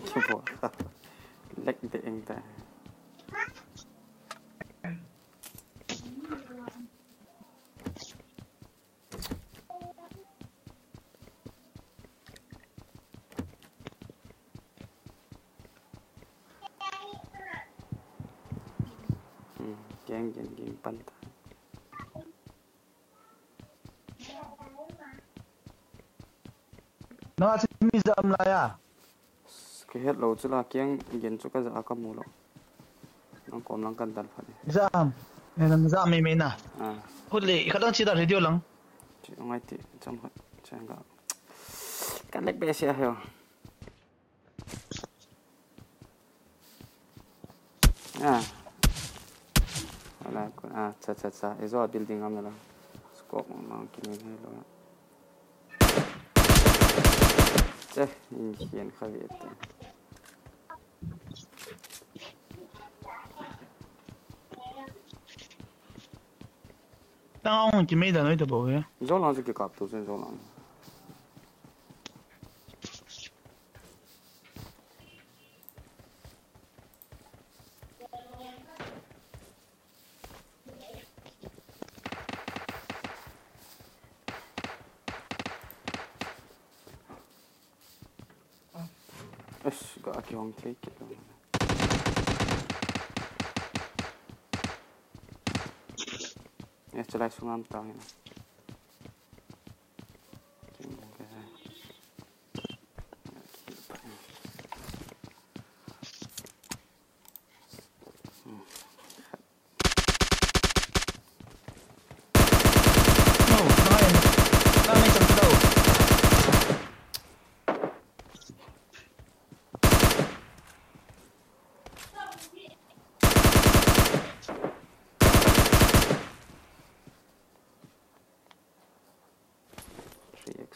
cái bộ lệch để anh ta game pantai nó sẽ mi dầm lại à cái hết lâu chứ là kiêng game cho cái gì ác mù lắm nó còn đang cần đặt phải dầm nên dầm mấy mấy nè hốt lệ khát đang chỉ đặt radio lắm chỉ ngay thì trong hết chẳng có cái lệch bé xe hiểu là cha izo building am la scope ma kini hello che in hian khavet tao chỉ mấy đợt nói được bộ zo lang cái cặp tu sen zo lang gak aki hong take it lang chalai sungam tao na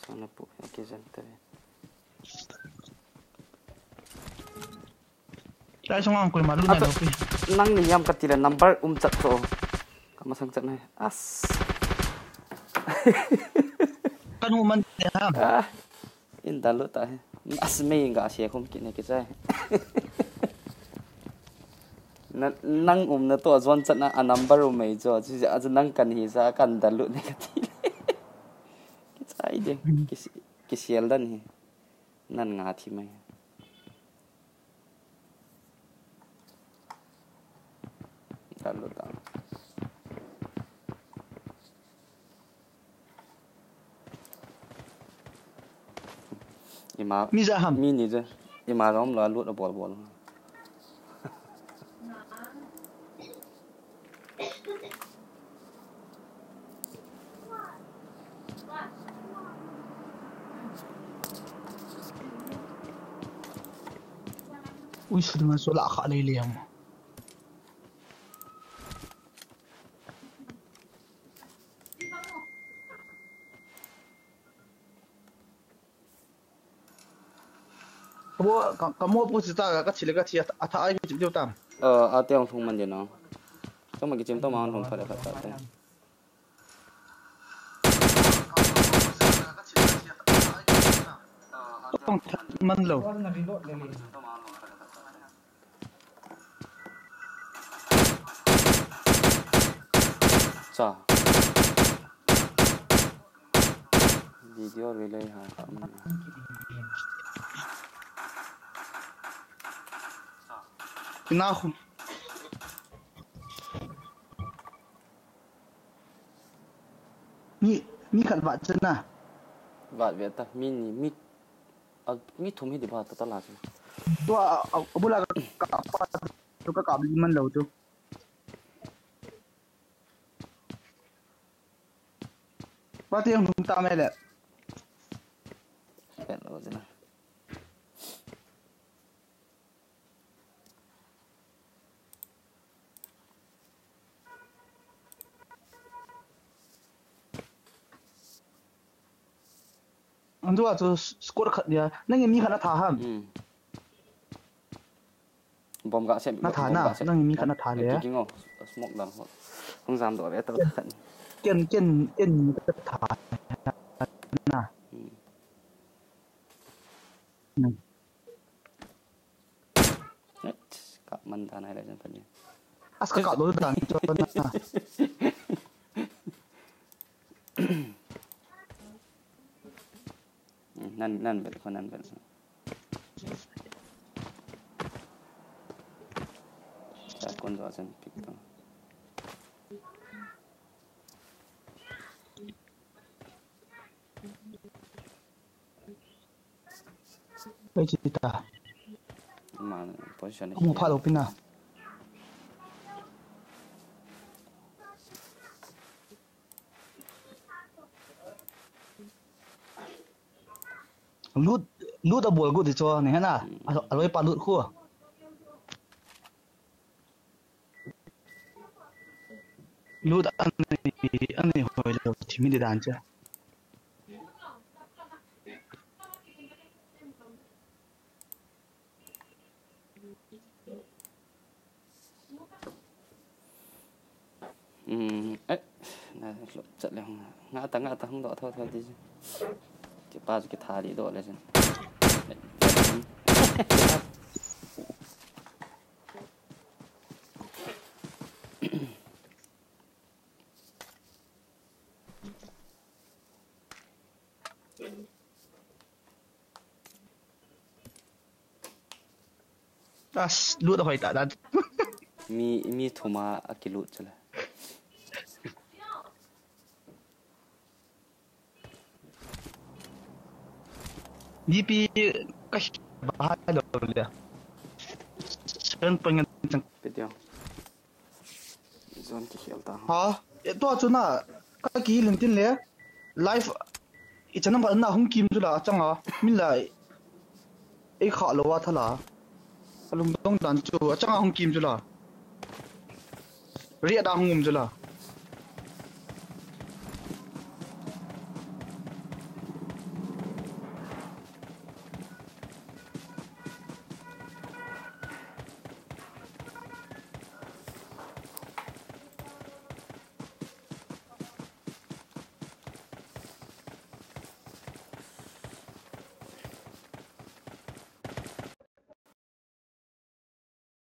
sana po kizante Tại sao ngon mà lúc này đâu năng ni yam katila number chat to kamasang chat na as kan man ha in dalu ta as me nga se khom kin ke chai nang na to zon chat na a number me jo ji a nang kan hi sa kan dalu ne ka ti ke chai de ke sial dan hi nan nga thi mai dalu ta ima mi ra ham mi ni je ima rom la lut bol ui sao mà số lạ khá lấy liền kamu apa cerita kat sila kat siapa atau ayah macam tu tam? Ate yang thong man je no. So magi chim to ma thong phare khat ta. Tong man lo. Cha. Video relay ha. Kenapa? Mi kan buat cina. Buat beta mi thumi di buat total lah. Tu abu lah apa tu ke kabel man lo tu. Berarti yang minta melek. Kan lo cina. Antu tu skor kat dia. Nang mi kan tahan. Bom gak sem. Na tahan na. Nang mi kan tahan dia. Kingo smoke dan không dám đổi bé tao thật. Kian cái tahan. Na. as ka lo dan cho na nan bel ko nan bel sa kon do asan pick to bây giờ ta mà position không phải đâu pin à lút lút ở buổi của thì cho này hả na ở lối pa lút khu lút anh này hồi đầu thì mình đi đàn chứ ấy này chật lên ngã ta không đọ thôi đi chỉ ba cái thà đi đọ lên as lút ở hồi ta đàn mi thuma akilut chala DP cái bahaya rồi sơn pengen video zone ki khelta ha to chuna ka ki lintin le live ichana ba na hung kim chula changa min lai e kha lo wa thala alung dong dan chu changa hung kim chula ria da hung chula